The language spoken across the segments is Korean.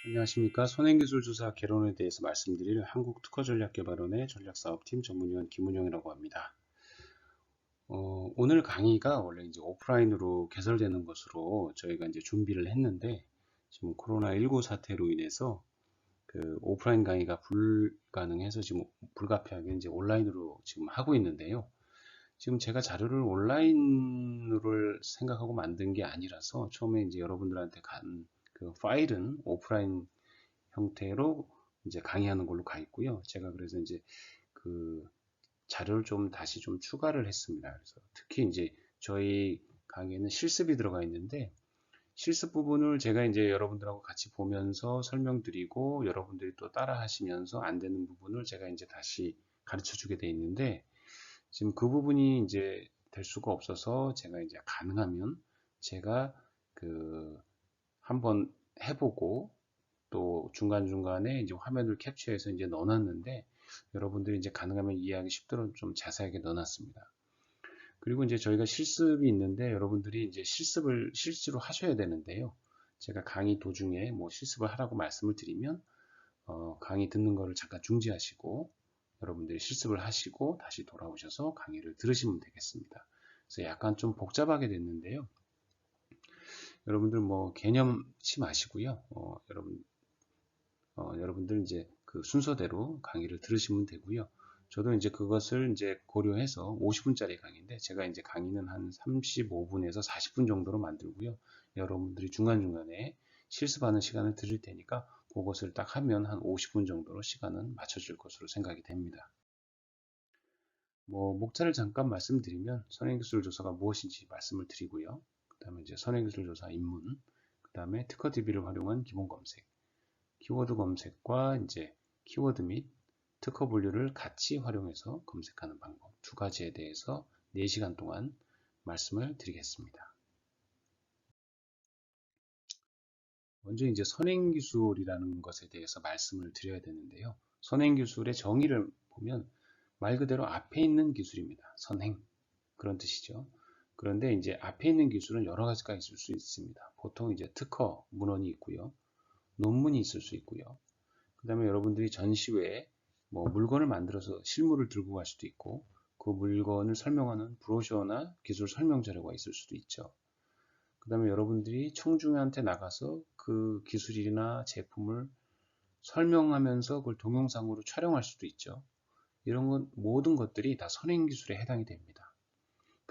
안녕하십니까. 선행기술조사 개론에 대해서 말씀드릴 한국특허전략개발원의 전략사업팀 전문위원 김은영이라고 합니다. 오늘 강의가 원래 이제 오프라인으로 개설되는 것으로 저희가 이제 준비를 했는데, 지금 코로나19 사태로 인해서 그 오프라인 강의가 불가능해서 지금 불가피하게 이제 온라인으로 지금 하고 있는데요. 지금 제가 자료를 온라인으로 생각하고 만든 게 아니라서 처음에 이제 여러분들한테 간 그 파일은 오프라인 형태로 이제 강의하는 걸로 가 있고요. 제가 그래서 이제 그 자료를 좀 다시 좀 추가를 했습니다. 그래서 특히 이제 저희 강의에는 실습이 들어가 있는데 실습 부분을 제가 이제 여러분들하고 같이 보면서 설명드리고 여러분들이 또 따라 하시면서 안 되는 부분을 제가 이제 다시 가르쳐 주게 돼 있는데 지금 그 부분이 이제 될 수가 없어서 제가 이제 가능하면 제가 그 한번 해보고 또 중간중간에 이제 화면을 캡처해서 이제 넣어놨는데 여러분들이 이제 가능하면 이해하기 쉽도록 좀 자세하게 넣어놨습니다. 그리고 이제 저희가 실습이 있는데 여러분들이 이제 실습을 실제로 하셔야 되는데요. 제가 강의 도중에 뭐 실습을 하라고 말씀을 드리면 강의 듣는 거를 잠깐 중지하시고 여러분들이 실습을 하시고 다시 돌아오셔서 강의를 들으시면 되겠습니다. 그래서 약간 좀 복잡하게 됐는데요. 여러분들 뭐 개념치 마시고요. 여러분들 이제 그 순서대로 강의를 들으시면 되고요. 저도 이제 그것을 이제 고려해서 50분짜리 강의인데 제가 이제 강의는 한 35분에서 40분 정도로 만들고요. 여러분들이 중간중간에 실습하는 시간을 드릴 테니까 그것을 딱 하면 한 50분 정도로 시간은 맞춰질 것으로 생각이 됩니다. 뭐 목차를 잠깐 말씀드리면 선행기술조사가 무엇인지 말씀을 드리고요. 그 다음에 이제 선행기술조사 입문, 그 다음에 특허 DB를 활용한 기본 검색, 키워드 검색과 이제 키워드 및 특허 분류를 같이 활용해서 검색하는 방법 두 가지에 대해서 4시간 동안 말씀을 드리겠습니다. 먼저 이제 선행기술이라는 것에 대해서 말씀을 드려야 되는데요. 선행기술의 정의를 보면 말 그대로 앞에 있는 기술입니다. 선행. 그런 뜻이죠. 그런데 이제 앞에 있는 기술은 여러 가지가 있을 수 있습니다. 보통 이제 특허 문헌이 있고요. 논문이 있을 수 있고요. 그 다음에 여러분들이 전시회에 뭐 물건을 만들어서 실물을 들고 갈 수도 있고 그 물건을 설명하는 브로셔나 기술 설명 자료가 있을 수도 있죠. 그 다음에 여러분들이 청중한테 나가서 그 기술이나 제품을 설명하면서 그걸 동영상으로 촬영할 수도 있죠. 이런 것 모든 것들이 다 선행기술에 해당이 됩니다.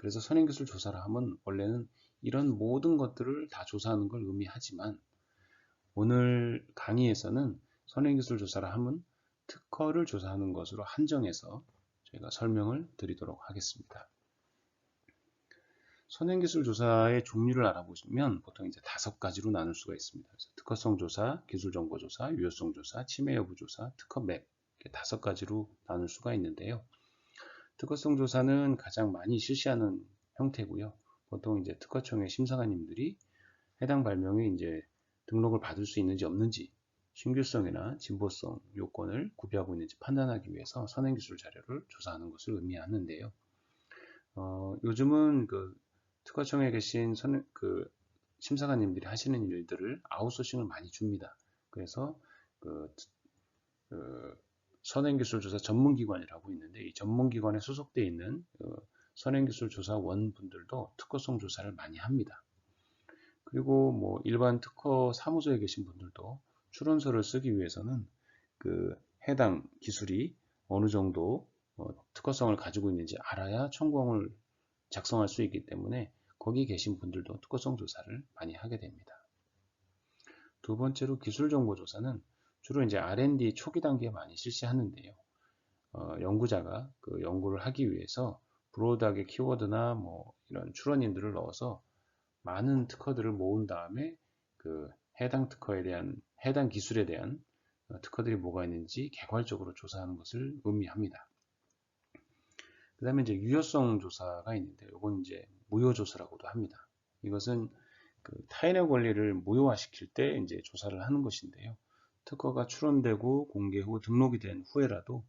그래서 선행기술 조사를 하면 원래는 이런 모든 것들을 다 조사하는 걸 의미하지만 오늘 강의에서는 선행기술 조사를 하면 특허를 조사하는 것으로 한정해서 저희가 설명을 드리도록 하겠습니다. 선행기술 조사의 종류를 알아보시면 보통 이제 5가지로 나눌 수가 있습니다. 그래서 특허성 조사, 기술정보 조사, 유효성 조사, 침해 여부 조사, 특허맵 이렇게 5가지로 나눌 수가 있는데요. 특허성 조사는 가장 많이 실시하는 형태고요. 보통 이제 특허청의 심사관님들이 해당 발명에 이제 등록을 받을 수 있는지 없는지 신규성이나 진보성 요건을 구비하고 있는지 판단하기 위해서 선행기술 자료를 조사하는 것을 의미하는데요. 요즘은 그 특허청에 계신 심사관님들이 하시는 일들을 아웃소싱을 많이 줍니다. 그래서 그, 그 선행기술조사 전문기관이라고 있는데 이 전문기관에 소속되어 있는 선행기술조사원 분들도 특허성 조사를 많이 합니다. 그리고 뭐 일반 특허 사무소에 계신 분들도 출원서를 쓰기 위해서는 그 해당 기술이 어느 정도 특허성을 가지고 있는지 알아야 청구항을 작성할 수 있기 때문에 거기 계신 분들도 특허성 조사를 많이 하게 됩니다. 두 번째로 기술정보조사는 주로 이제 R&D 초기 단계에 많이 실시하는데요. 연구자가 그 연구를 하기 위해서 브로드하게 키워드나 뭐 이런 출원인들을 넣어서 많은 특허들을 모은 다음에 그 해당 특허에 대한 해당 기술에 대한 특허들이 뭐가 있는지 개괄적으로 조사하는 것을 의미합니다. 그 다음에 이제 유효성 조사가 있는데 이건 이제 무효조사라고도 합니다. 이것은 그 타인의 권리를 무효화시킬 때 이제 조사를 하는 것인데요. 특허가 출원되고 공개 후 등록이 된 후에라도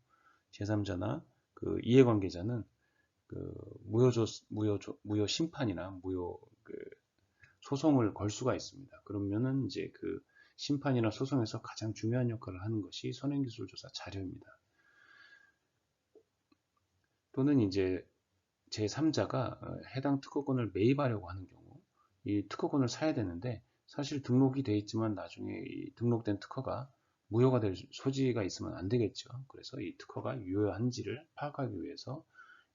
제3자나 그 이해관계자는 그 무효 심판이나 무효 그 소송을 걸 수가 있습니다. 그러면은 이제 그 심판이나 소송에서 가장 중요한 역할을 하는 것이 선행기술조사 자료입니다. 또는 이제 제3자가 해당 특허권을 매입하려고 하는 경우 이 특허권을 사야 되는데 사실 등록이 돼 있지만 나중에 이 등록된 특허가 무효가 될 소지가 있으면 안 되겠죠. 그래서 이 특허가 유효한지를 파악하기 위해서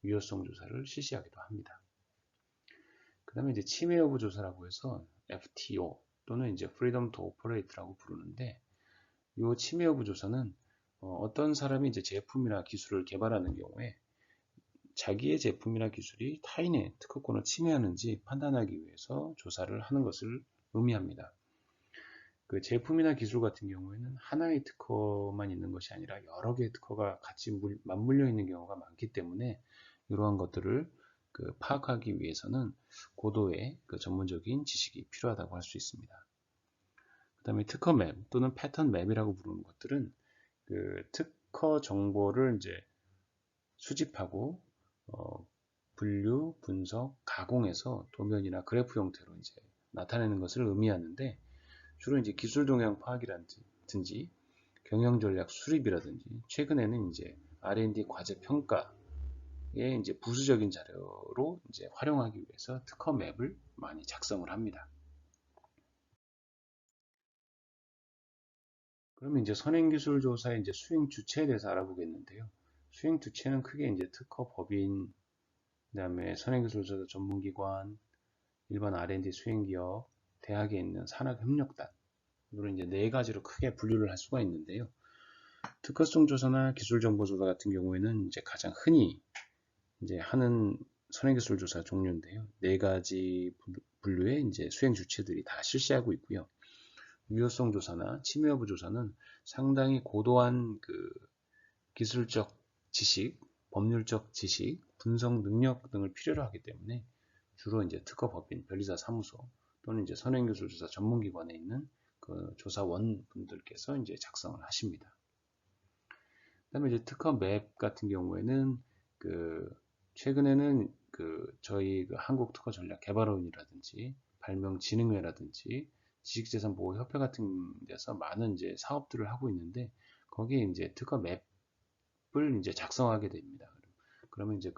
유효성 조사를 실시하기도 합니다. 그 다음에 이제 침해 여부 조사라고 해서 FTO 또는 이제 Freedom to Operate라고 부르는데 이 침해 여부 조사는 어떤 사람이 이제 제품이나 기술을 개발하는 경우에 자기의 제품이나 기술이 타인의 특허권을 침해하는지 판단하기 위해서 조사를 하는 것을 의미합니다. 그 제품이나 기술 같은 경우에는 하나의 특허만 있는 것이 아니라 여러 개의 특허가 같이 맞물려 있는 경우가 많기 때문에 이러한 것들을 파악하기 위해서는 고도의 전문적인 지식이 필요하다고 할 수 있습니다. 그 다음에 특허 맵 또는 패턴 맵이라고 부르는 것들은 특허 정보를 이제 수집하고 분류, 분석, 가공해서 도면이나 그래프 형태로 이제 나타내는 것을 의미하는데 주로 이제 기술 동향 파악이라든지 경영 전략 수립이라든지 최근에는 이제 R&D 과제 평가의 이제 부수적인 자료로 이제 활용하기 위해서 특허 맵을 많이 작성을 합니다. 그러면 이제 선행기술 조사의 이제 수행 주체에 대해서 알아보겠는데요. 수행 주체는 크게 이제 특허 법인, 그다음에 선행기술조사 전문기관, 일반 R&D 수행기업, 대학에 있는 산학협력단, 이런 이제 네 가지로 크게 분류를 할 수가 있는데요. 특허성 조사나 기술정보조사 같은 경우에는 이제 가장 흔히 이제 하는 선행기술 조사 종류인데요. 네 가지 분류의 이제 수행 주체들이 다 실시하고 있고요. 유효성 조사나 침해 여부 조사는 상당히 고도한 기술적 지식, 법률적 지식, 분석 능력 등을 필요로 하기 때문에 주로 이제 특허법인, 변리사 사무소 또는 이제 선행기술조사 전문기관에 있는 조사원 분들께서 이제 작성을 하십니다. 그다음에 이제 특허 맵 같은 경우에는 최근에는 저희 한국특허전략개발원이라든지 발명진흥회라든지 지식재산보호협회 같은 데서 많은 이제 사업들을 하고 있는데 거기에 이제 특허 맵을 이제 작성하게 됩니다. 그러면 이제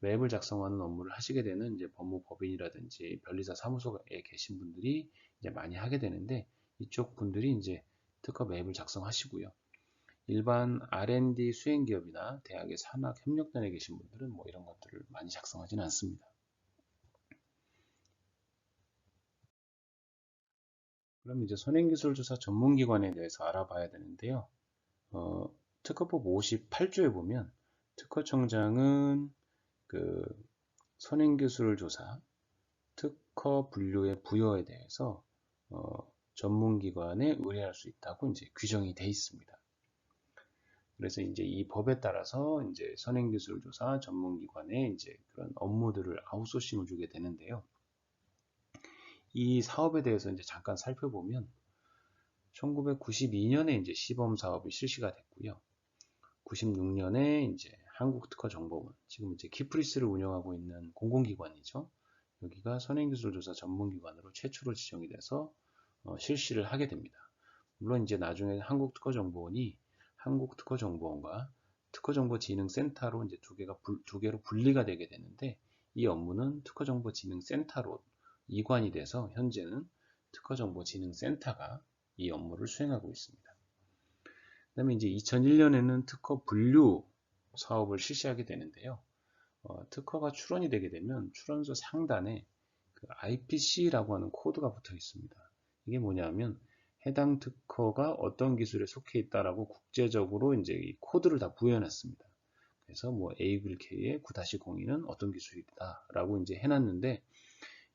맵을 작성하는 업무를 하시게 되는 이제 법무법인이라든지 변리사 사무소에 계신 분들이 이제 많이 하게 되는데 이쪽 분들이 이제 특허 맵을 작성하시고요. 일반 R&D 수행기업이나 대학의 산학협력단에 계신 분들은 뭐 이런 것들을 많이 작성하지는 않습니다. 그럼 이제 선행기술조사 전문기관에 대해서 알아봐야 되는데요. 특허법 58조에 보면 특허청장은 선행기술조사, 특허 분류의 부여에 대해서 전문기관에 의뢰할 수 있다고 이제 규정이 되어 있습니다. 그래서 이제 이 법에 따라서 이제 선행기술조사 전문기관에 이제 그런 업무들을 아웃소싱을 주게 되는데요. 이 사업에 대해서 이제 잠깐 살펴보면 1992년에 이제 시범 사업이 실시가 됐고요. 96년에 이제 한국특허정보원, 지금 이제 키프리스를 운영하고 있는 공공기관이죠. 여기가 선행기술조사 전문기관으로 최초로 지정이 돼서 실시를 하게 됩니다. 물론 이제 나중에 한국특허정보원이 한국특허정보원과 특허정보진흥센터로 이제 두 개로 분리가 되게 되는데 이 업무는 특허정보진흥센터로 이관이 돼서 현재는 특허정보진흥센터가 이 업무를 수행하고 있습니다. 그 다음에 이제 2001년에는 특허 분류 사업을 실시하게 되는데요. 특허가 출원이 되게 되면 출원서 상단에 IPC라고 하는 코드가 붙어 있습니다. 이게 뭐냐면 해당 특허가 어떤 기술에 속해 있다라고 국제적으로 이제 이 코드를 다 부여해놨습니다. 그래서 뭐 A1K의 9-02는 어떤 기술이다라고 이제 해놨는데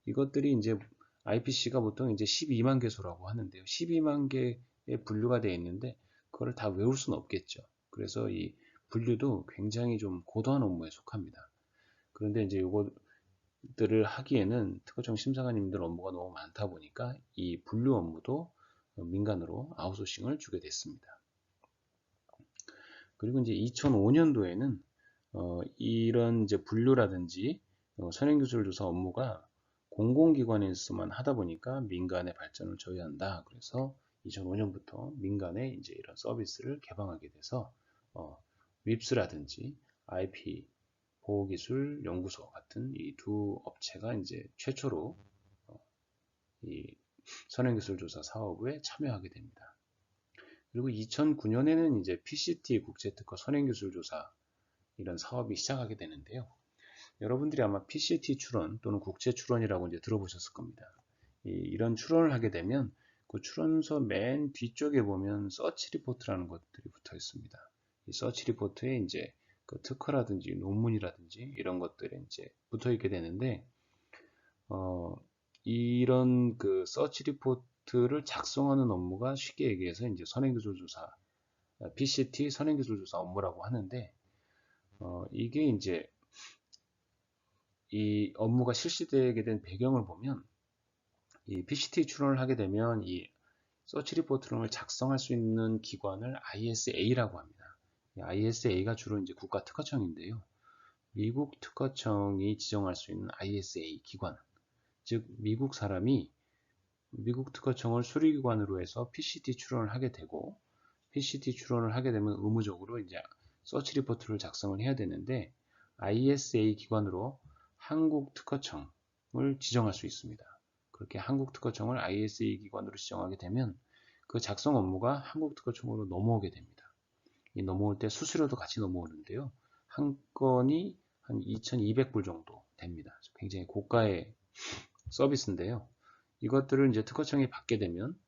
이것들이 이제 IPC가 보통 이제 12만 개소라고 하는데요. 12만 개의 분류가 되어 있는데 그걸 다 외울 수는 없겠죠. 그래서 이 분류도 굉장히 좀 고도한 업무에 속합니다. 그런데 이제 이것들을 하기에는 특허청 심사관님들 업무가 너무 많다 보니까 이 분류 업무도 민간으로 아웃소싱을 주게 됐습니다. 그리고 이제 2005년도에는 이런 이제 분류라든지 선행기술조사 업무가 공공기관에서만 하다 보니까 민간의 발전을 저해한다. 그래서 2005년부터 민간에 이제 이런 서비스를 개방하게 돼서 윕스라든지 IP 보호기술 연구소 같은 이 두 업체가 이제 최초로 이 선행기술조사 사업에 참여하게 됩니다. 그리고 2009년에는 이제 PCT 국제특허 선행기술조사 이런 사업이 시작하게 되는데요. 여러분들이 아마 PCT 출원 또는 국제 출원이라고 이제 들어보셨을 겁니다. 이런 출원을 하게 되면 그 출원서 맨 뒤쪽에 보면 서치 리포트라는 것들이 붙어 있습니다. 이 서치 리포트에 이제 그 특허라든지 논문이라든지 이런 것들이 이제 붙어 있게 되는데, 이런 그 서치 리포트를 작성하는 업무가 쉽게 얘기해서 이제 선행기술조사, PCT 선행기술조사 업무라고 하는데, 이게 이제 이 업무가 실시되게 된 배경을 보면, 이 PCT 출원을 하게 되면 이 서치 리포트를 작성할 수 있는 기관을 ISA라고 합니다. ISA가 주로 이제 국가 특허청인데요. 미국 특허청이 지정할 수 있는 ISA 기관, 즉 미국 사람이 미국 특허청을 수리기관으로 해서 PCT 출원을 하게 되고, PCT 출원을 하게 되면 의무적으로 이제 서치 리포트를 작성을 해야 되는데, ISA 기관으로 한국 특허청을 지정할 수 있습니다. 그렇게 한국 특허청을 ISA 기관으로 지정하게 되면 그 작성 업무가 한국 특허청으로 넘어오게 됩니다. 이 넘어올 때 수수료도 같이 넘어오는데요. 한 건이 한 2,200불 정도 됩니다. 굉장히 고가의 서비스인데요. 이것들을 이제 특허청이 받게 되면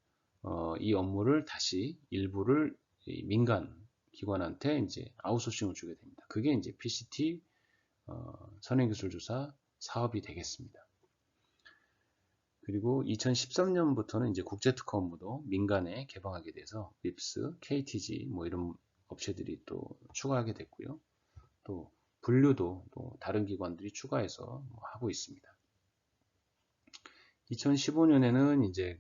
이 업무를 다시 일부를 민간 기관한테 이제 아웃소싱을 주게 됩니다. 그게 이제 PCT 선행기술조사 사업이 되겠습니다. 그리고 2013년부터는 이제 국제특허 업무도 민간에 개방하게 돼서 윕스, KTG 뭐 이런 업체들이 또 추가하게 됐고요. 또 분류도 또 다른 기관들이 추가해서 하고 있습니다. 2015년에는 이제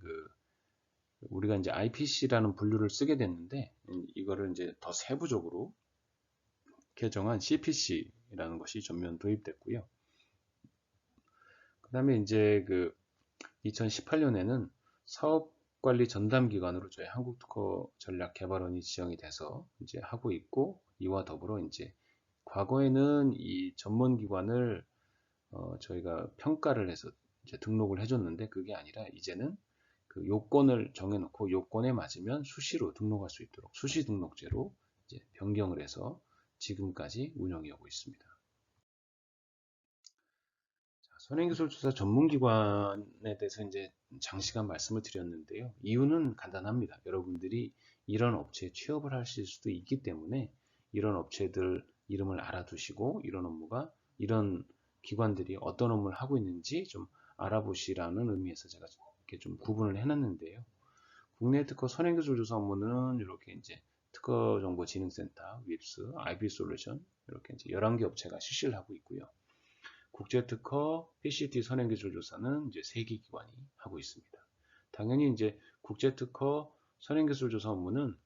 우리가 이제 IPC라는 분류를 쓰게 됐는데, 이거를 이제 더 세부적으로 개정한 CPC라는 것이 전면 도입됐고요. 그 다음에 이제 2018년에는 사업관리 전담기관으로 저희 한국특허전략개발원이 지정이 돼서 이제 하고 있고, 이와 더불어 이제 과거에는 이 전문기관을 저희가 평가를 해서 이제 등록을 해줬는데, 그게 아니라 이제는 그 요건을 정해놓고 요건에 맞으면 수시로 등록할 수 있도록 수시 등록제로 이제 변경을 해서 지금까지 운영이 오고 있습니다. 선행기술조사 전문기관에 대해서 이제 장시간 말씀을 드렸는데요. 이유는 간단합니다. 여러분들이 이런 업체에 취업을 하실 수도 있기 때문에 이런 업체들 이름을 알아두시고 이런 업무가 이런 기관들이 어떤 업무를 하고 있는지 좀 알아보시라는 의미에서 제가 이렇게 좀 구분을 해놨는데요. 국내 특허 선행기술조사 업무는 이렇게 이제 특허정보진흥센터, 윕스, IB솔루션 이렇게 이제 11개 업체가 실시를 하고 있고요. 국제특허 PCT 선행기술조사는 이제 3개 기관이 하고 있습니다. 당연히 이제 국제특허 선행기술조사 업무는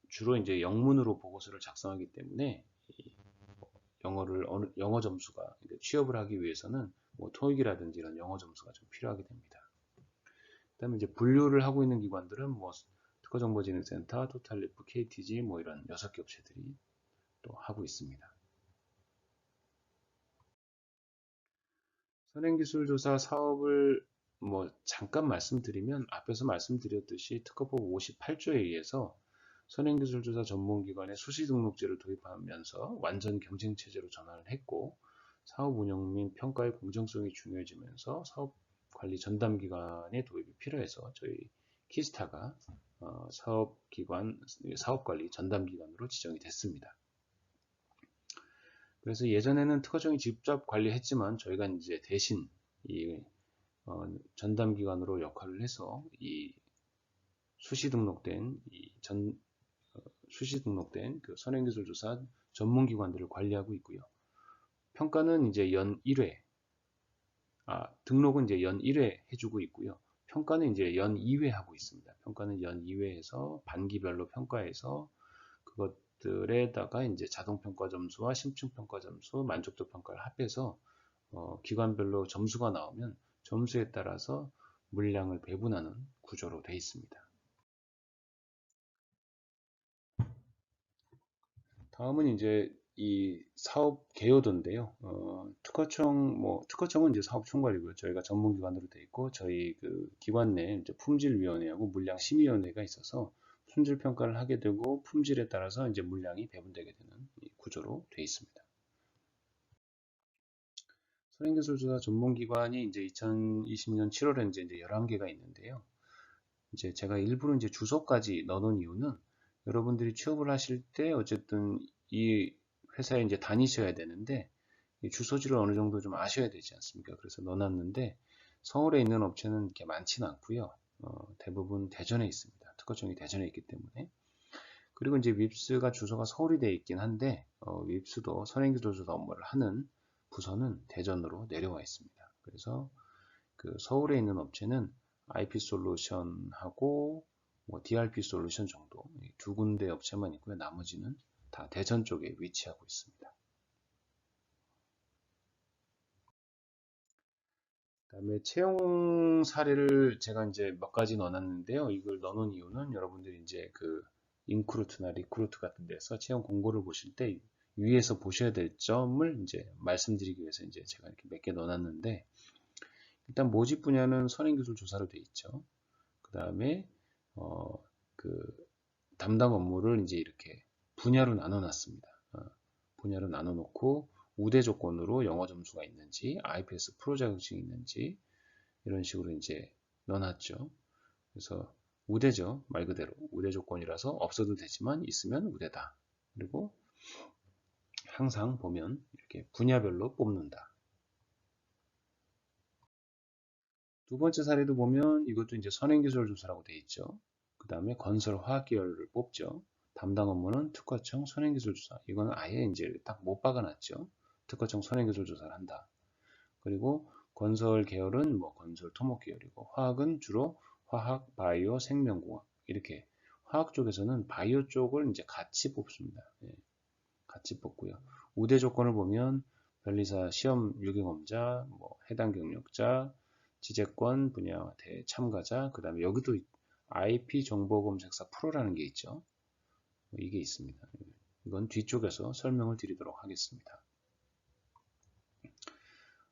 주로 이제 영문으로 보고서를 작성하기 때문에 영어 점수가 그러니까 취업을 하기 위해서는 뭐 토익이라든지 이런 영어 점수가 좀 필요하게 됩니다. 그다음에 이제 분류를 하고 있는 기관들은 뭐 특허정보진흥센터, 토탈리프, KTG 뭐 이런 6개 업체들이 또 하고 있습니다. 선행기술조사 사업을 뭐 잠깐 말씀드리면 앞에서 말씀드렸듯이 특허법 58조에 의해서 선행기술조사 전문기관의 수시등록제를 도입하면서 완전 경쟁체제로 전환을 했고, 사업 운영 및 평가의 공정성이 중요해지면서 사업관리 전담기관의 도입이 필요해서 저희 키스타가 사업관리 전담기관으로 지정이 됐습니다. 그래서 예전에는 특허청이 직접 관리했지만 저희가 이제 대신 이 전담기관으로 역할을 해서 이 수시 등록된 그 선행기술조사 전문기관들을 관리하고 있고요. 평가는 이제 연 1회, 등록은 이제 연 1회 해주고 있고요. 평가는 이제 연 2회 하고 있습니다. 평가는 연 2회에서 반기별로 평가해서 그것들에다가 이제 자동평가 점수와 심층평가 점수, 만족도 평가를 합해서 기관별로 점수가 나오면 점수에 따라서 물량을 배분하는 구조로 되어 있습니다. 다음은 이제 이 사업 개요도인데요. 특허청은 이제 사업 총괄이고요. 저희가 전문기관으로 되어 있고, 저희 그 기관 내 이제 품질위원회하고 물량심의위원회가 있어서 품질 평가를 하게 되고, 품질에 따라서 이제 물량이 배분되게 되는 이 구조로 되어 있습니다. 선행기술조사 전문기관이 이제 2020년 7월에 이제 11개가 있는데요. 이제 제가 일부러 이제 주소까지 넣어놓은 이유는 여러분들이 취업을 하실 때 어쨌든 이 회사에 이제 다니셔야 되는데 이 주소지를 어느 정도 좀 아셔야 되지 않습니까? 그래서 넣어놨는데 서울에 있는 업체는 이렇게 많지는 않고요. 대부분 대전에 있습니다. 특허청이 대전에 있기 때문에. 그리고 이제 윕스가 주소가 서울이 되어 있긴 한데 윕스도 선행기술조사 업무를 하는 부서는 대전으로 내려와 있습니다. 그래서 그 서울에 있는 업체는 IP 솔루션하고 뭐 DRP 솔루션 정도 두 군데 업체만 있고요. 나머지는 다 대전 쪽에 위치하고 있습니다. 그다음에 채용 사례를 제가 이제 몇 가지 넣어놨는데요. 이걸 넣어놓은 이유는 여러분들이 이제 그 인크루트나 리크루트 같은 데서 채용 공고를 보실 때 위에서 보셔야 될 점을 이제 말씀드리기 위해서 이제 제가 이렇게 몇 개 넣어놨는데 일단 모집 분야는 선행기술 조사로 돼 있죠. 그 다음에 그 담당 업무를 이제 이렇게 분야로 나눠놨습니다. 분야로 나눠놓고 우대 조건으로 영어 점수가 있는지, IPS 프로 자격증이 있는지 이런 식으로 이제 넣어놨죠. 그래서 우대죠. 말 그대로 우대 조건이라서 없어도 되지만 있으면 우대다. 그리고 항상 보면 이렇게 분야별로 뽑는다. 두 번째 사례도 보면 이것도 이제 선행기술 조사라고 되어 있죠. 그 다음에 건설 화학 계열을 뽑죠. 담당 업무는 특허청 선행기술 조사. 이거는 아예 이제 딱 못 박아놨죠. 특허청 선행기술 조사를 한다. 그리고 건설 계열은 뭐 건설 토목 계열이고 화학은 주로 화학, 바이오, 생명공학 이렇게 화학 쪽에서는 바이오 쪽을 이제 같이 뽑습니다. 예, 같이 뽑고요. 우대 조건을 보면 변리사 시험 유기검자, 뭐 해당 경력자, 지재권 분야 대참가자, 그 다음에 여기도 IP 정보검색사 프로라는 게 있죠. 이게 있습니다. 이건 뒤쪽에서 설명을 드리도록 하겠습니다.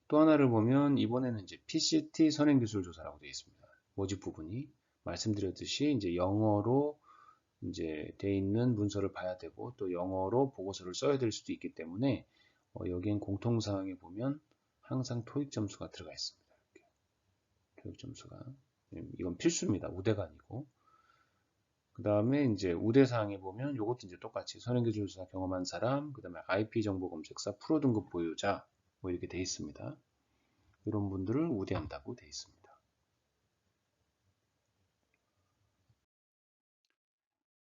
또 하나를 보면 이번에는 이제 PCT 선행기술조사라고 되어 있습니다. 모집 부분이 말씀드렸듯이 이제 영어로 이제 돼 있는 문서를 봐야 되고 또 영어로 보고서를 써야 될 수도 있기 때문에 여기엔 공통사항에 보면 항상 토익 점수가 들어가 있습니다. 이렇게. 토익 점수가 이건 필수입니다. 우대가 아니고. 그 다음에 이제 우대사항에 보면 이것도 이제 똑같이 선행기술조사 경험한 사람, 그 다음에 IP 정보 검색사 프로 등급 보유자 뭐 이렇게 돼 있습니다. 이런 분들을 우대한다고 돼 있습니다.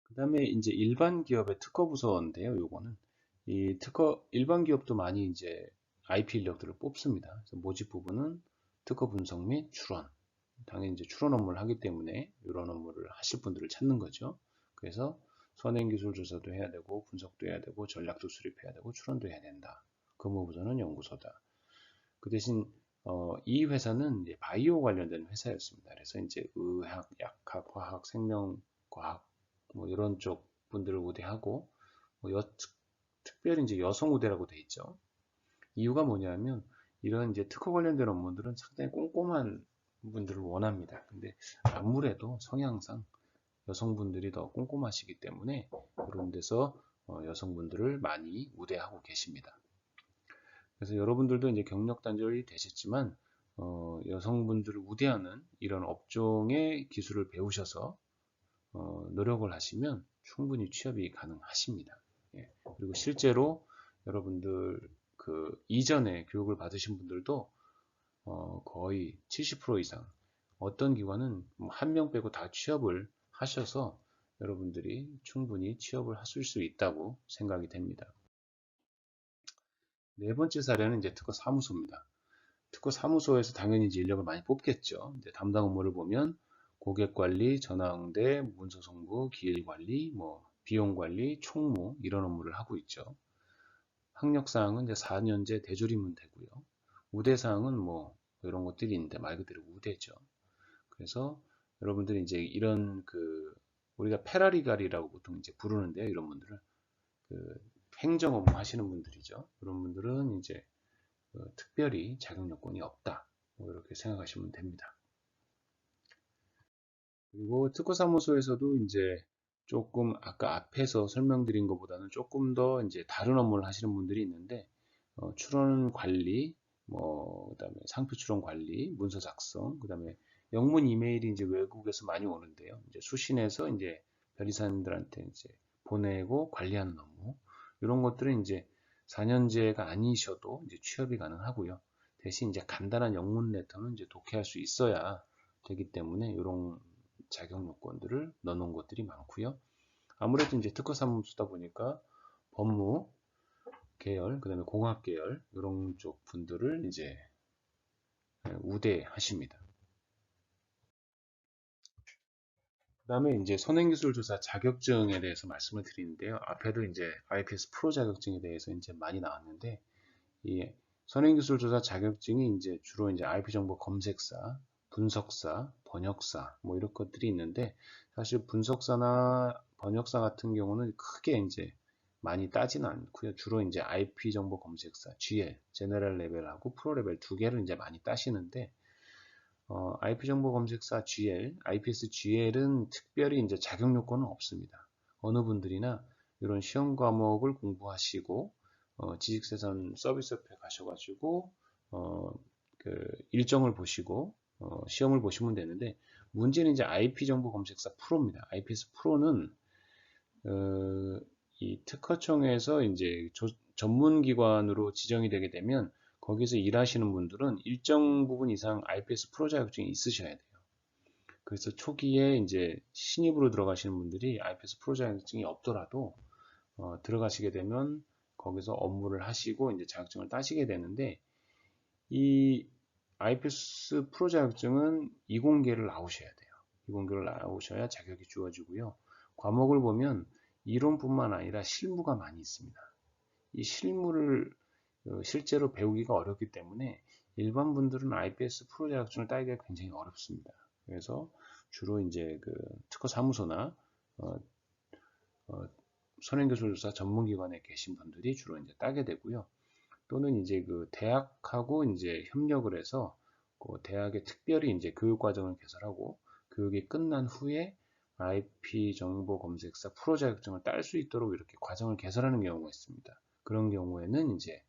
그 다음에 이제 일반 기업의 특허 부서인데요. 요거는 이 특허 일반 기업도 많이 이제 IP 인력들을 뽑습니다. 그래서 모집 부분은 특허 분석 및 출원. 당연히 이제 출원 업무를 하기 때문에 이런 업무를 하실 분들을 찾는 거죠. 그래서 선행기술 조사도 해야 되고 분석도 해야 되고 전략도 수립해야 되고 출원도 해야 된다. 근무부서는 연구소다. 그 대신 이 회사는 이제 바이오 관련된 회사였습니다. 그래서 이제 의학, 약학, 화학, 생명과학 뭐 이런 쪽 분들을 우대하고 뭐 특별히 이제 여성 우대라고 돼 있죠. 이유가 뭐냐면 이런 이제 특허 관련된 업무들은 상당히 꼼꼼한 분들을 원합니다. 근데 아무래도 성향상 여성분들이 더 꼼꼼하시기 때문에 그런 데서 여성분들을 많이 우대하고 계십니다. 그래서 여러분들도 이제 경력 단절이 되셨지만 여성분들을 우대하는 이런 업종의 기술을 배우셔서 노력을 하시면 충분히 취업이 가능하십니다. 예. 그리고 실제로 여러분들 그 이전에 교육을 받으신 분들도 거의 70% 이상 어떤 기관은 한 명 빼고 다 취업을 하셔서 여러분들이 충분히 취업을 하실 수 있다고 생각이 됩니다. 네 번째 사례는 이제 특허 사무소입니다. 특허 사무소에서 당연히 이제 인력을 많이 뽑겠죠. 이제 담당 업무를 보면 고객 관리, 전화 응대, 문서 송부, 기일 관리, 뭐 비용 관리, 총무 이런 업무를 하고 있죠. 학력 사항은 이제 4년제 대졸이면 되고요. 우대 사항은 뭐 이런 것들이 있는데 말 그대로 우대죠. 그래서 여러분들이 이제 이런 그 우리가 페라리갈이라고 보통 이제 부르는데요. 이런 분들은 그 행정 업무 하시는 분들이죠. 그런 분들은 이제 특별히 자격 요건이 없다. 뭐 이렇게 생각하시면 됩니다. 그리고 특허사무소에서도 이제 조금 아까 앞에서 설명드린 것보다는 조금 더 이제 다른 업무를 하시는 분들이 있는데 출원 관리, 뭐 그다음에 상표 출원 관리, 문서 작성, 그다음에 영문 이메일이 이제 외국에서 많이 오는데요. 이제 수신해서 이제 변리사님들한테 이제 보내고 관리하는 업무 이런 것들은 이제 4년제가 아니셔도 이제 취업이 가능하고요. 대신 이제 간단한 영문 레터는 이제 독해할 수 있어야 되기 때문에 이런 자격 요건들을 넣어놓은 것들이 많고요. 아무래도 이제 특허사무소다 보니까 법무 계열, 그 다음에 공학 계열 이런 쪽 분들을 이제 우대하십니다. 그 다음에 이제 선행기술조사 자격증에 대해서 말씀을 드리는데요. 앞에도 이제 IPS 프로 자격증에 대해서 이제 많이 나왔는데 이 선행기술조사 자격증이 이제 주로 이제 IP 정보 검색사, 분석사, 번역사 뭐 이런 것들이 있는데 사실 분석사나 번역사 같은 경우는 크게 이제 많이 따지는 않고요. 주로 이제 IP 정보 검색사, GL, 제너럴 레벨하고 프로 레벨 두 개를 이제 많이 따시는데 IP 정보 검색사 GL, IPS GL은 특별히 이제 자격 요건은 없습니다. 어느 분들이나 이런 시험 과목을 공부하시고 지식재산 서비스업에 가셔가지고 그 일정을 보시고 시험을 보시면 되는데 문제는 이제 IP 정보 검색사 프로입니다. IPS 프로는 이 특허청에서 이제 전문기관으로 지정이 되게 되면 거기서 일하시는 분들은 일정 부분 이상 IPS 프로 자격증이 있으셔야 돼요. 그래서 초기에 이제 신입으로 들어가시는 분들이 IPS 프로 자격증이 없더라도 들어가시게 되면 거기서 업무를 하시고 이제 자격증을 따시게 되는데 이 IPS 프로 자격증은 이공계를 나오셔야 돼요. 이공계를 나오셔야 자격이 주어지고요. 과목을 보면 이론뿐만 아니라 실무가 많이 있습니다. 이 실무를 실제로 배우기가 어렵기 때문에 일반 분들은 IPS 프로 자격증을 따기가 굉장히 어렵습니다. 그래서 주로 이제 그 특허 사무소나 어, 어, 선행교수조사 전문기관에 계신 분들이 주로 이제 따게 되고요. 또는 이제 그 대학하고 이제 협력을 해서 그 대학에 특별히 이제 교육 과정을 개설하고 교육이 끝난 후에 IP 정보 검색사 프로 자격증을 딸 수 있도록 이렇게 과정을 개설하는 경우가 있습니다. 그런 경우에는 이제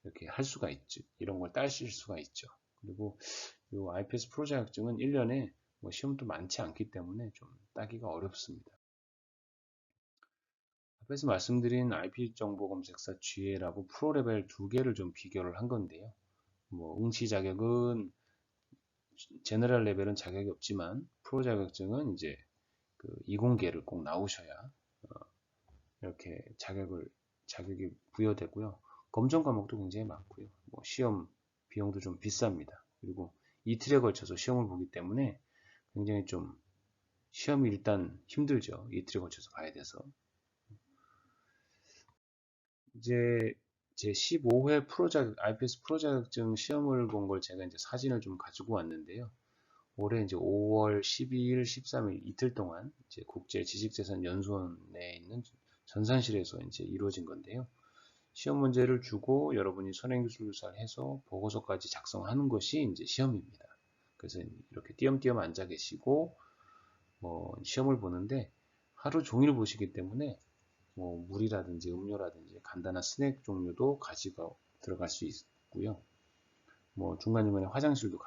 이렇게 할 수가 있죠. 이런 걸 따실 수가 있죠. 그리고 이 IPS 프로 자격증은 1년에 뭐 시험도 많지 않기 때문에 좀 따기가 어렵습니다. 앞에서 말씀드린 IP 정보 검색사 GL하고 프로 레벨 두 개를 좀 비교를 한 건데요. 뭐 응시 자격은 제너럴 레벨은 자격이 없지만 프로 자격증은 이제 그 이공계를 꼭 나오셔야 이렇게 자격이 부여되고요. 검정 과목도 굉장히 많고요. 뭐 시험 비용도 좀 비쌉니다. 그리고 이틀에 걸쳐서 시험을 보기 때문에 굉장히 좀 시험이 일단 힘들죠. 이틀에 걸쳐서 봐야 돼서. 이제 제 15회 IPS 프로 자격증 시험을 본 걸 제가 이제 사진을 좀 가지고 왔는데요. 올해 이제 5월 12일, 13일 이틀 동안 이제 국제지식재산연수원에 있는 전산실에서 이제 이루어진 건데요. 시험 문제를 주고 여러분이 선행기술조사를 해서 보고서까지 작성하는 것이 이제 시험입니다. 그래서 이렇게 띄엄띄엄 앉아 계시고 뭐 시험을 보는데 하루 종일 보시기 때문에 뭐 물이라든지 음료라든지 간단한 스낵 종류도 가지고 들어갈 수 있고요. 뭐 중간중간에 화장실도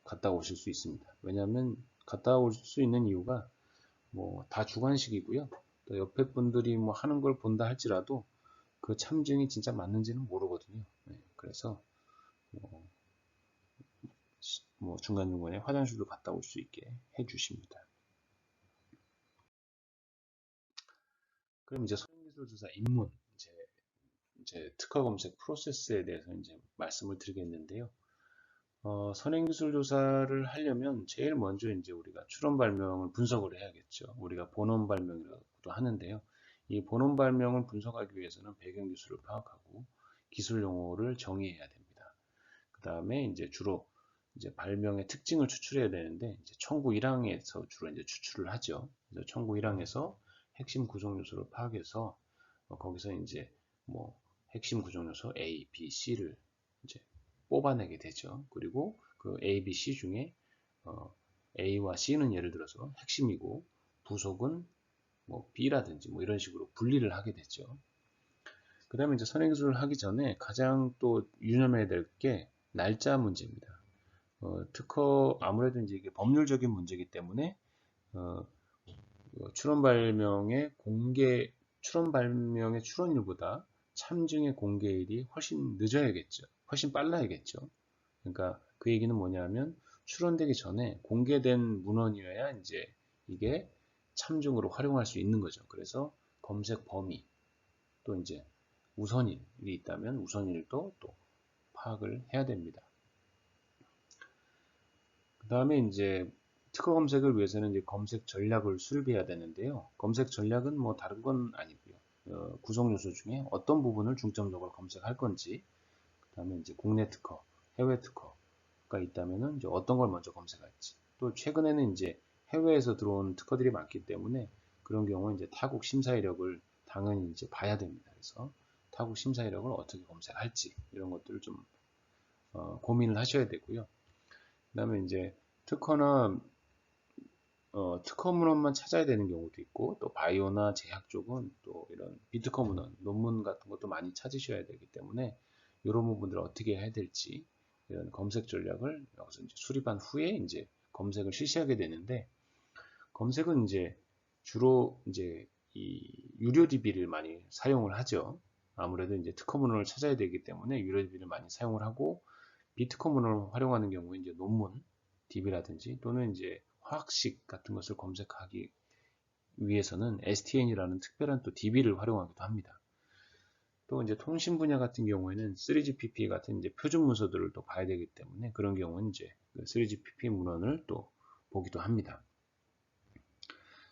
갔다 오실 수 있습니다. 왜냐하면 갔다 올 수 있는 이유가 뭐 다 주관식이고요. 또 옆에 분들이 뭐 하는 걸 본다 할지라도 그 참증이 진짜 맞는지는 모르거든요. 네, 그래서 뭐 중간중간에 화장실도 갔다 올 수 있게 해주십니다. 그럼 이제 선행기술조사 입문, 이제 특허 검색 프로세스에 대해서 이제 말씀을 드리겠는데요. 선행기술 조사를 하려면 제일 먼저 이제 우리가 출원 발명을 분석을 해야겠죠. 우리가 본원 발명이라고도 하는데요. 이 본원 발명을 분석하기 위해서는 배경 기술을 파악하고 기술 용어를 정의해야 됩니다. 그 다음에 이제 주로 이제 발명의 특징을 추출해야 되는데 이제 청구 1항에서 주로 이제 추출을 하죠. 그래서 청구 1항에서 핵심 구성 요소를 파악해서 거기서 이제 뭐 핵심 구성 요소 A, B, C를 이제 뽑아내게 되죠. 그리고 그 A, B, C 중에 A와 C는 예를 들어서 핵심이고 부속은 뭐 B라든지 뭐 이런 식으로 분리를 하게 되죠. 그 다음에 이제 선행기술을 하기 전에 가장 또 유념해야 될 게 날짜 문제입니다. 특허 아무래도 이제 이게 법률적인 문제이기 때문에 어, 출원 발명의 출원일보다 참증의 공개일이 훨씬 늦어야겠죠. 훨씬 빨라야겠죠. 그러니까 그 얘기는 뭐냐면 출원되기 전에 공개된 문헌이어야 이제 이게 참증으로 활용할 수 있는 거죠. 그래서 검색 범위 또 이제 우선일이 있다면 우선일도 또 파악을 해야 됩니다. 그 다음에 이제 특허 검색을 위해서는 이제 검색 전략을 수립해야 되는데요. 검색 전략은 뭐 다른 건 아니고요. 구성 요소 중에 어떤 부분을 중점적으로 검색할 건지, 그 다음에 이제 국내 특허, 해외 특허가 있다면은 이제 어떤 걸 먼저 검색할지. 또 최근에는 이제 해외에서 들어온 특허들이 많기 때문에 그런 경우에 이제 타국 심사 이력을 당연히 이제 봐야 됩니다. 그래서 타국 심사 이력을 어떻게 검색할지 이런 것들을 좀 고민을 하셔야 되고요. 그 다음에 이제 특허나 특허 문헌만 찾아야 되는 경우도 있고 또 바이오나 제약 쪽은 또 이런 비특허 문헌, 논문 같은 것도 많이 찾으셔야 되기 때문에 이런 부분들을 어떻게 해야 될지 이런 검색 전략을 여기서 이제 수립한 후에 이제 검색을 실시하게 되는데 검색은 이제 주로 이제 이 유료 DB를 많이 사용을 하죠. 아무래도 이제 특허 문헌을 찾아야 되기 때문에 유료 DB를 많이 사용을 하고 비트코 문헌을 활용하는 경우에 이제 논문 DB라든지 또는 이제 화학식 같은 것을 검색하기 위해서는 STN이라는 특별한 또 DB를 활용하기도 합니다. 또 이제 통신 분야 같은 경우에는 3GPP 같은 이제 표준 문서들을 또 봐야 되기 때문에 그런 경우는 이제 3GPP 문헌을 또 보기도 합니다.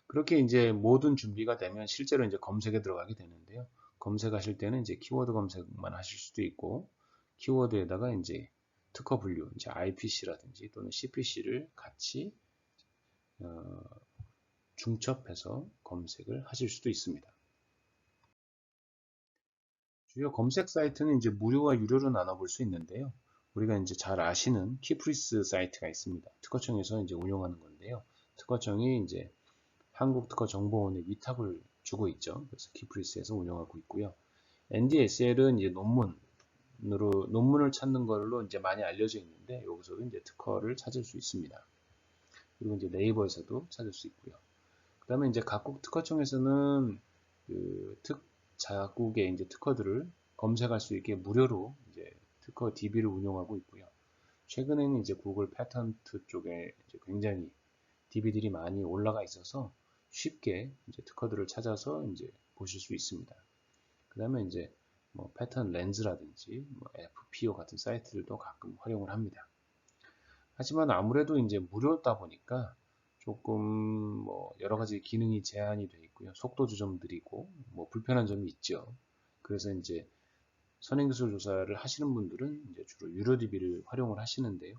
그렇게 이제 모든 준비가 되면 실제로 이제 검색에 들어가게 되는데요. 검색하실 때는 이제 키워드 검색만 하실 수도 있고 키워드에다가 이제 특허 분류, 이제 IPC라든지 또는 CPC를 같이 중첩해서 검색을 하실 수도 있습니다. 주요 검색 사이트는 이제 무료와 유료로 나눠볼 수 있는데요. 우리가 이제 잘 아시는 키프리스 사이트가 있습니다. 특허청에서 이제 운영하는 건데요. 특허청이 이제 한국특허정보원에 위탁을 주고 있죠. 그래서 키프리스에서 운영하고 있고요. NDSL은 이제 논문을 찾는 걸로 이제 많이 알려져 있는데 여기서도 이제 특허를 찾을 수 있습니다. 그리고 이제 네이버에서도 찾을 수 있고요. 그다음에 이제 각국 특허청에서는 그 자국의 이제 특허들을 검색할 수 있게 무료로 이제 특허 DB를 운영하고 있고요. 최근에는 이제 구글 패턴트 쪽에 이제 굉장히 DB들이 많이 올라가 있어서 쉽게 이제 특허들을 찾아서 이제 보실 수 있습니다. 그 다음에 이제 뭐 패턴 렌즈라든지 뭐 FPO 같은 사이트들도 가끔 활용을 합니다. 하지만 아무래도 이제 무료다 보니까 조금 뭐 여러 가지 기능이 제한이 되어 있고요. 속도도 좀 느리고 뭐 불편한 점이 있죠. 그래서 이제 선행기술 조사를 하시는 분들은 이제 주로 유료 DB를 활용을 하시는데요.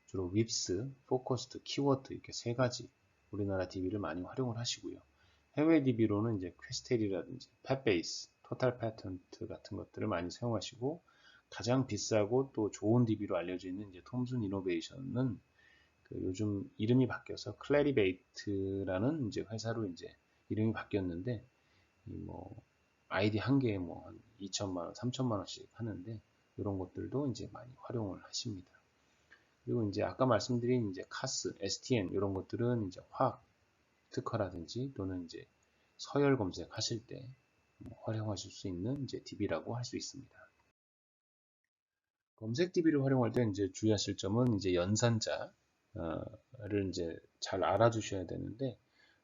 주로 윕스, 포커스트, 키워드 이렇게 세 가지 우리나라 DB를 많이 활용을 하시고요. 해외 DB로는 이제 퀘스텔이라든지 팻베이스, 토탈 패턴트 같은 것들을 많이 사용하시고 가장 비싸고 또 좋은 DB로 알려져 있는 이제 톰슨 이노베이션은 그 요즘 이름이 바뀌어서 클래리베이트라는 이제 회사로 이제 이름이 바뀌었는데 뭐 아이디 한 개에 뭐 한 2천만 원, 3천만 원씩 하는데 이런 것들도 이제 많이 활용을 하십니다. 그리고 이제 아까 말씀드린 이제 카스, STN 이런 것들은 이제 화학 특허라든지 또는 이제 서열 검색하실 때 활용하실 수 있는 이제 DB라고 할 수 있습니다. 검색 DB를 활용할 때 이제 주의하실 점은 이제 연산자를 이제 잘 알아두셔야 되는데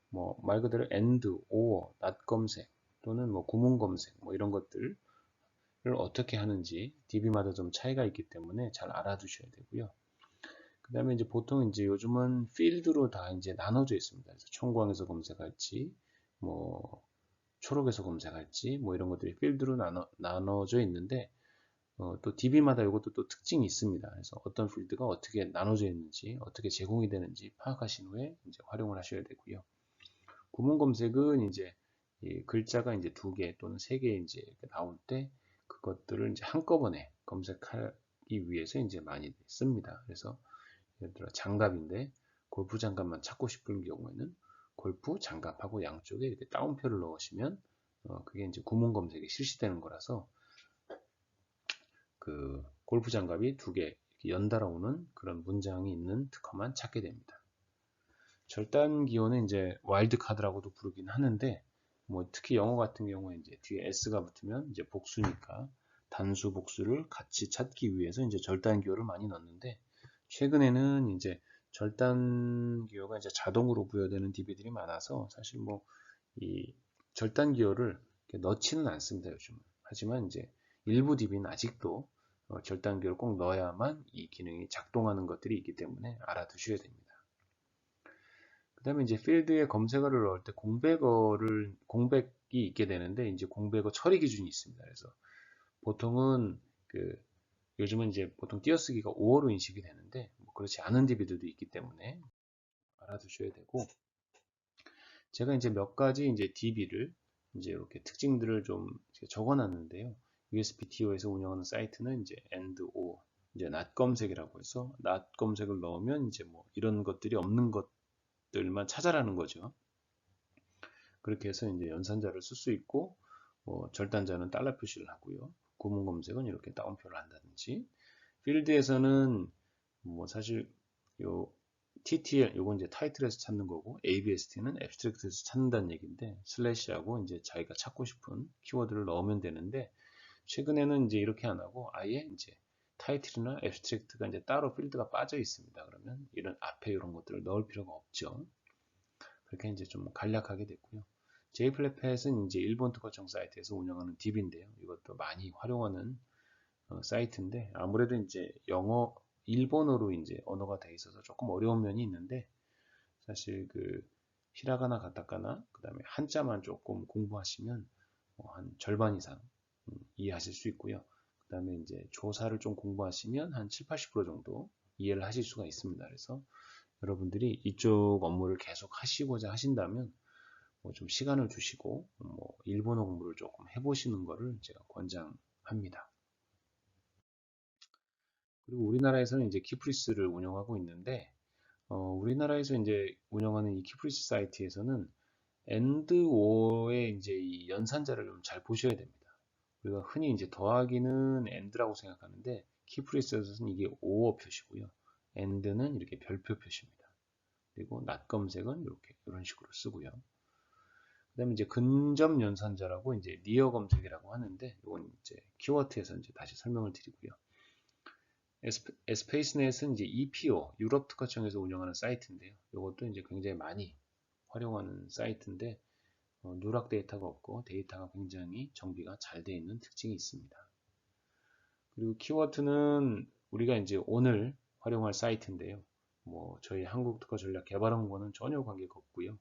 뭐 말 그대로 AND, OR, not 검색 또는 뭐 구문 검색 뭐 이런 것들을 어떻게 하는지 DB마다 좀 차이가 있기 때문에 잘 알아두셔야 되고요. 그 다음에 이제 보통 이제 요즘은 필드로 다 이제 나눠져 있습니다. 그래서 총광에서 검색할지, 뭐, 초록에서 검색할지, 뭐 이런 것들이 필드로 나눠져 있는데, 또 DB마다 이것도 또 특징이 있습니다. 그래서 어떤 필드가 어떻게 나눠져 있는지, 어떻게 제공이 되는지 파악하신 후에 이제 활용을 하셔야 되고요. 구문 검색은 이제 이 글자가 이제 2개 또는 3개 이제 나올 때 그것들을 이제 한꺼번에 검색하기 위해서 이제 많이 씁니다. 그래서 예를 들어 장갑인데 골프 장갑만 찾고 싶은 경우에는 골프 장갑하고 양쪽에 이렇게 따옴표를 넣으시면 그게 이제 구문 검색이 실시되는 거라서 그 골프 장갑이 2개 연달아 오는 그런 문장이 있는 특허만 찾게 됩니다. 절단 기호는 이제 와일드 카드라고도 부르긴 하는데 뭐 특히 영어 같은 경우에 이제 뒤에 s가 붙으면 이제 복수니까 단수 복수를 같이 찾기 위해서 이제 절단 기호를 많이 넣는데 최근에는 이제 절단 기호가 이제 자동으로 부여되는 DB들이 많아서 사실 뭐 이 절단 기호를 넣지는 않습니다 요즘은. 하지만 이제 일부 DB는 아직도 절단 기호를 꼭 넣어야만 이 기능이 작동하는 것들이 있기 때문에 알아두셔야 됩니다. 그 다음에 이제 필드에 검색어를 넣을 때 공백이 있게 되는데, 이제 공백어 처리 기준이 있습니다. 그래서 보통은 요즘은 이제 보통 띄어쓰기가 5어로 인식이 되는데, 뭐 그렇지 않은 DB들도 있기 때문에 알아두셔야 되고, 제가 이제 몇 가지 이제 DB를 이제 이렇게 특징들을 좀 적어 놨는데요. USPTO에서 운영하는 사이트는 이제 and/or, 이제 not 검색이라고 해서 not 검색을 넣으면 이제 뭐 이런 것들이 없는 것들만 찾아라는 거죠. 그렇게 해서 이제 연산자를 쓸 수 있고, 뭐 절단자는 달러 표시를 하고요. 구문 검색은 이렇게 따옴표를 한다든지, 필드에서는 뭐 사실 요 TTL 요건 이제 타이틀에서 찾는 거고, ABST는 앱스트랙트에서 찾는다는 얘기인데, 슬래시하고 이제 자기가 찾고 싶은 키워드를 넣으면 되는데, 최근에는 이제 이렇게 안 하고 아예 이제 타이틀이나 앱스트랙트가 이제 따로 필드가 빠져 있습니다. 그러면 이런 앞에 이런 것들을 넣을 필요가 없죠. 그렇게 이제 좀 간략하게 됐고요. J플랫펫은 이제 일본 특허청 사이트에서 운영하는 DB인데요. 이것도 많이 활용하는 사이트인데 아무래도 이제 일본어로 이제 언어가 돼 있어서 조금 어려운 면이 있는데 사실 그 히라가나 가타카나 그다음에 한자만 조금 공부하시면 한 절반 이상 이해하실 수 있고요. 그다음에 이제 조사를 좀 공부하시면 한 7, 80% 정도 이해를 하실 수가 있습니다. 그래서 여러분들이 이쪽 업무를 계속 하시고자 하신다면 뭐좀 시간을 두시고 뭐 일본어 공부를 조금 해보시는 것을 제가 권장합니다. 그리고 우리나라에서는 이제 키프리스를 운영하고 있는데 우리나라에서 이제 운영하는 이 키프리스 사이트에서는 and or의 이제 이 연산자를 좀 잘 보셔야 됩니다. 우리가 흔히 이제 더하기는 and라고 생각하는데 키프리스에서는 이게 or 표시고요. and는 이렇게 별표 표시입니다. 그리고 not 검색은 이렇게 이런 식으로 쓰고요. 그다음에 이제 근접 연산자라고 이제 니어 검색이라고 하는데 이건 이제 키워드에서 이제 다시 설명을 드리고요. 에스페이스넷은 이제 EPO 유럽 특허청에서 운영하는 사이트인데요. 이것도 이제 굉장히 많이 활용하는 사이트인데 누락 데이터가 없고 데이터가 굉장히 정비가 잘 되어 있는 특징이 있습니다. 그리고 키워드는 우리가 이제 오늘 활용할 사이트인데요. 뭐 저희 한국 특허 전략 개발원과는 전혀 관계가 없고요.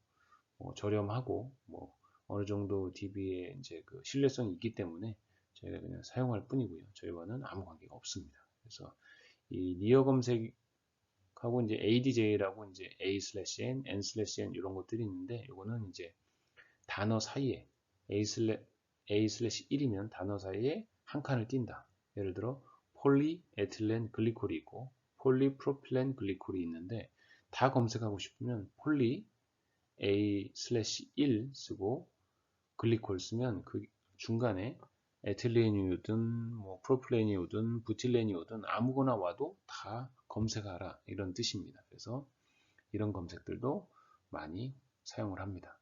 저렴하고 뭐 어느 정도 DB에 이제 그 신뢰성이 있기 때문에 저희가 그냥 사용할 뿐이고요. 저희와는 아무 관계가 없습니다. 그래서 이 니어 검색하고 이제 ADJ라고 이제 A/N, N/N 이런 것들이 있는데 이거는 이제 단어 사이에 A/1이면 단어 사이에 한 칸을 띈다. 예를 들어 폴리에틸렌 글리콜이 있고 폴리프로필렌 글리콜이 있는데 다 검색하고 싶으면 폴리 A/1 쓰고 글리콜 쓰면 그 중간에 에틸렌이 오든 뭐 프로필렌이 오든 부틸렌이 오든 아무거나 와도 다 검색하라 이런 뜻입니다. 그래서 이런 검색들도 많이 사용을 합니다.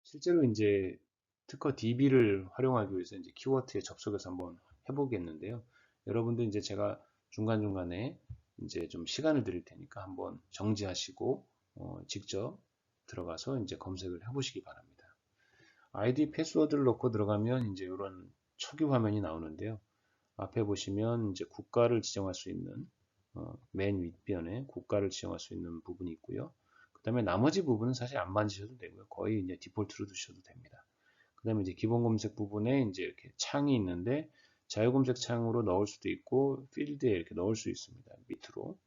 실제로 이제 특허 DB를 활용하기 위해서 이제 키워드에 접속해서 한번 해보겠는데요. 여러분들 이제 제가 중간중간에 이제 좀 시간을 드릴 테니까 한번 정지하시고 직접 들어가서 이제 검색을 해보시기 바랍니다. 아이디 패스워드를 넣고 들어가면 이제 이런 초기 화면이 나오는데요. 앞에 보시면 이제 국가를 지정할 수 있는 맨 윗변에 국가를 지정할 수 있는 부분이 있고요. 그 다음에 나머지 부분은 사실 안 만지셔도 되고요. 거의 이제 디폴트로 두셔도 됩니다. 그 다음에 이제 기본 검색 부분에 이제 이렇게 창이 있는데 자유검색 창으로 넣을 수도 있고 필드에 이렇게 넣을 수 있습니다. 밑으로.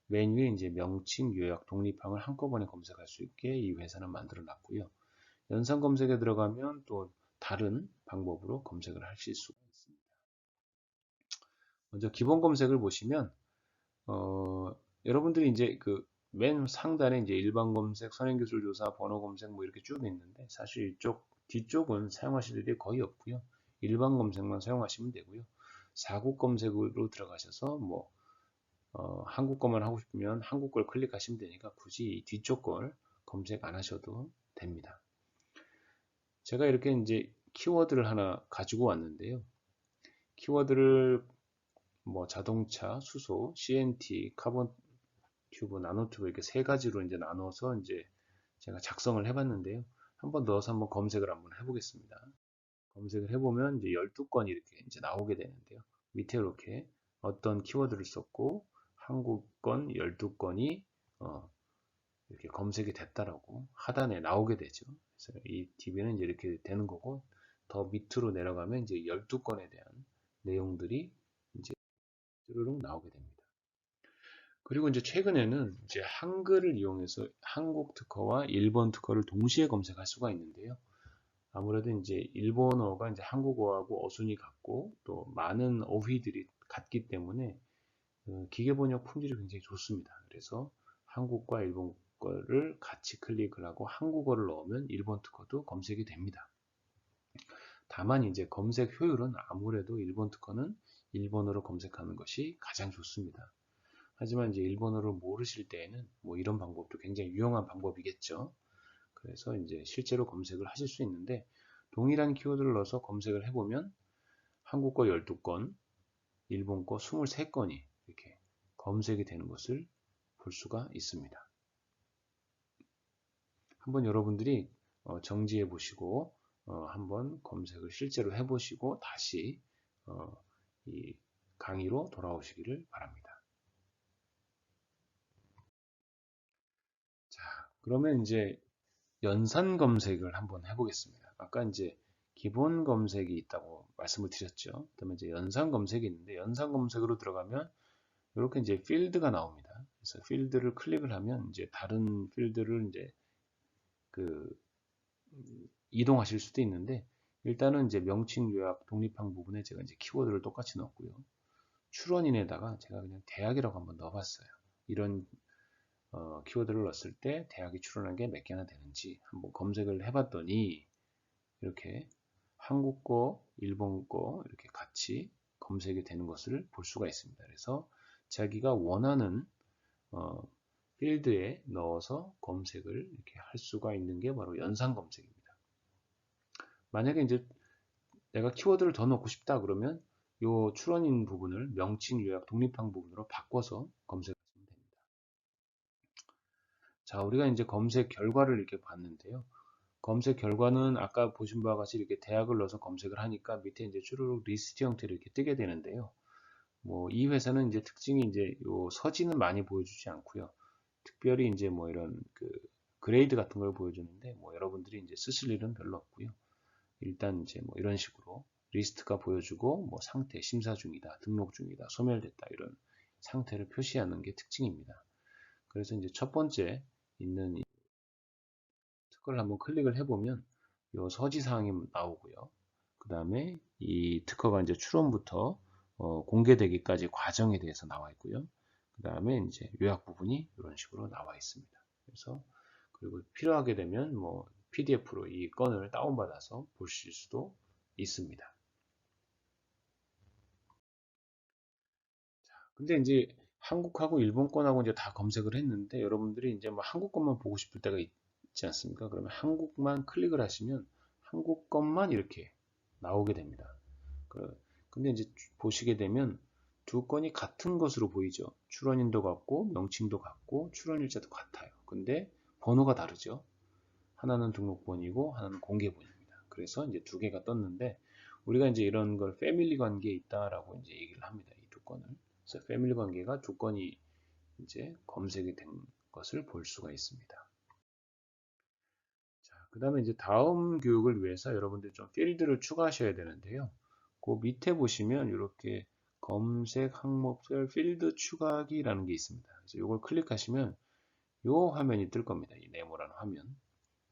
맨 위에 이제 명칭, 요약, 독립항을 한꺼번에 검색할 수 있게 이 회사는 만들어 놨고요. 연산 검색에 들어가면 또 다른 방법으로 검색을 하실 수가 있습니다. 먼저 기본 검색을 보시면 여러분들이 이제 그 맨 상단에 이제 일반 검색, 선행기술 조사, 번호 검색 뭐 이렇게 쭉 있는데 사실 이쪽 뒤쪽은 사용하실 일이 거의 없고요. 일반 검색만 사용하시면 되고요. 사국 검색으로 들어가셔서 뭐 한국 거만 하고 싶으면 한국 걸 클릭하시면 되니까 굳이 이 뒤쪽 걸 검색 안 하셔도 됩니다. 제가 이렇게 이제 키워드를 하나 가지고 왔는데요. 키워드를 뭐 자동차, 수소, CNT, 카본 튜브, 나노튜브 이렇게 세 가지로 이제 나눠서 이제 제가 작성을 해봤는데요. 한번 넣어서 한번 검색을 한번 해보겠습니다. 검색을 해보면 이제 12건이 이렇게 이제 나오게 되는데요. 밑에 이렇게 어떤 키워드를 썼고 한국 건 12건이 이렇게 검색이 됐다라고 하단에 나오게 되죠. 그래서 이 DB는 이제 이렇게 되는 거고 더 밑으로 내려가면 이제 12건에 대한 내용들이 이제 쭈루룩 나오게 됩니다. 그리고 이제 최근에는 이제 한글을 이용해서 한국 특허와 일본 특허를 동시에 검색할 수가 있는데요. 아무래도 이제 일본어가 이제 한국어하고 어순이 같고 또 많은 어휘들이 같기 때문에 기계 번역 품질이 굉장히 좋습니다. 그래서 한국과 일본 거를 같이 클릭을 하고 한국어를 넣으면 일본 특허도 검색이 됩니다. 다만 이제 검색 효율은 아무래도 일본 특허는 일본어로 검색하는 것이 가장 좋습니다. 하지만 이제 일본어를 모르실 때에는 뭐 이런 방법도 굉장히 유용한 방법이겠죠. 그래서 이제 실제로 검색을 하실 수 있는데 동일한 키워드를 넣어서 검색을 해보면 한국 거 12건, 일본 거 23건이 이렇게 검색이 되는 것을 볼 수가 있습니다. 한번 여러분들이 정지해 보시고 한번 검색을 실제로 해보시고 다시 이 강의로 돌아오시기를 바랍니다. 자, 그러면 이제 연산 검색을 한번 해보겠습니다. 아까 이제 기본 검색이 있다고 말씀을 드렸죠. 그다음에 이제 연산 검색이 있는데 연산 검색으로 들어가면 이렇게 이제 필드가 나옵니다. 그래서 필드를 클릭을 하면 이제 다른 필드를 이제 그 이동하실 수도 있는데 일단은 이제 명칭 요약 독립항 부분에 제가 이제 키워드를 똑같이 넣었고요. 출원인에다가 제가 그냥 대학이라고 한번 넣어봤어요. 이런 키워드를 넣었을 때 대학이 출원한 게 몇 개나 되는지 한번 검색을 해봤더니 이렇게 한국 거, 일본 거 이렇게 같이 검색이 되는 것을 볼 수가 있습니다. 그래서 자기가 원하는 필드에 넣어서 검색을 이렇게 할 수가 있는 게 바로 연산 검색입니다. 만약에 이제 내가 키워드를 더 넣고 싶다 그러면 이 출원인 부분을 명칭 요약 독립항 부분으로 바꿔서 검색하시면 됩니다. 자, 우리가 이제 검색 결과를 이렇게 봤는데요. 검색 결과는 아까 보신 바와 같이 이렇게 대학을 넣어서 검색을 하니까 밑에 이제 쭈루룩 리스트 형태로 이렇게 뜨게 되는데요. 뭐 이 회사는 이제 특징이 이제 요 서지는 많이 보여주지 않고요. 특별히 이제 뭐 이런 그 그레이드 같은 걸 보여주는데 뭐 여러분들이 이제 쓰실 일은 별로 없고요. 일단 이제 뭐 이런 식으로 리스트가 보여주고 뭐 상태 심사 중이다, 등록 중이다, 소멸됐다 이런 상태를 표시하는 게 특징입니다. 그래서 이제 첫 번째 있는 이 특허를 한번 클릭을 해보면 이 서지 사항이 나오고요. 그 다음에 이 특허가 이제 출원부터 공개되기까지 과정에 대해서 나와 있고요. 그 다음에 이제 요약 부분이 이런 식으로 나와 있습니다. 그래서 그리고 필요하게 되면 뭐 PDF로 이 건을 다운받아서 보실 수도 있습니다. 근데 이제 한국하고 일본 건하고 이제 다 검색을 했는데 여러분들이 이제 뭐 한국 것만 보고 싶을 때가 있지 않습니까? 그러면 한국만 클릭을 하시면 한국 것만 이렇게 나오게 됩니다. 근데 이제 보시게 되면 두 건이 같은 것으로 보이죠. 출원인도 같고 명칭도 같고 출원일자도 같아요. 근데 번호가 다르죠. 하나는 등록번이고 하나는 공개번입니다. 그래서 이제 두 개가 떴는데 우리가 이제 이런 걸 패밀리 관계에 있다라고 이제 얘기를 합니다. 이 두 건을. 그래서 패밀리 관계가 두 건이 이제 검색이 된 것을 볼 수가 있습니다. 자, 그 다음에 이제 다음 교육을 위해서 여러분들 좀 필드를 추가하셔야 되는데요. 그 밑에 보시면 이렇게 검색 항목별 필드 추가하기라는 게 있습니다. 그래서 이걸 클릭하시면 이 화면이 뜰 겁니다. 이 네모라는 화면.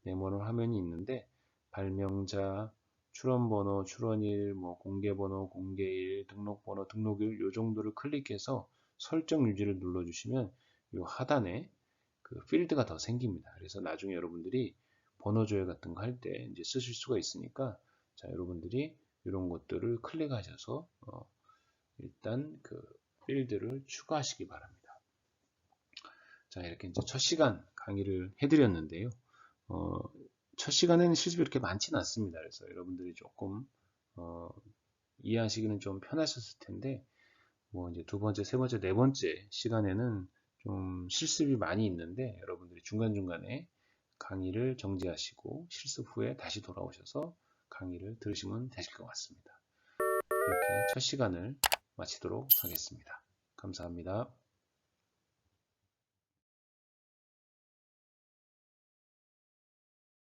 네모라는 화면이 있는데 발명자, 출원번호, 출원일, 뭐 공개번호, 공개일, 등록번호, 등록일 요 정도를 클릭해서 설정 유지를 눌러주시면 이 하단에 그 필드가 더 생깁니다. 그래서 나중에 여러분들이 번호 조회 같은 거 할 때 이제 쓰실 수가 있으니까 자 여러분들이 이런 것들을 클릭하셔서 일단 그 필드를 추가하시기 바랍니다. 자 이렇게 이제 첫 시간 강의를 해드렸는데요. 첫 시간에는 실습이 이렇게 많지는 않습니다. 그래서 여러분들이 조금 이해하시기는 좀 편하셨을 텐데 뭐 이제 두 번째, 세 번째, 네 번째 시간에는 좀 실습이 많이 있는데 여러분들이 중간중간에 강의를 정지하시고 실습 후에 다시 돌아오셔서 강의를 들으시면 되실 것 같습니다. 이렇게 첫 시간을 마치도록 하겠습니다. 감사합니다.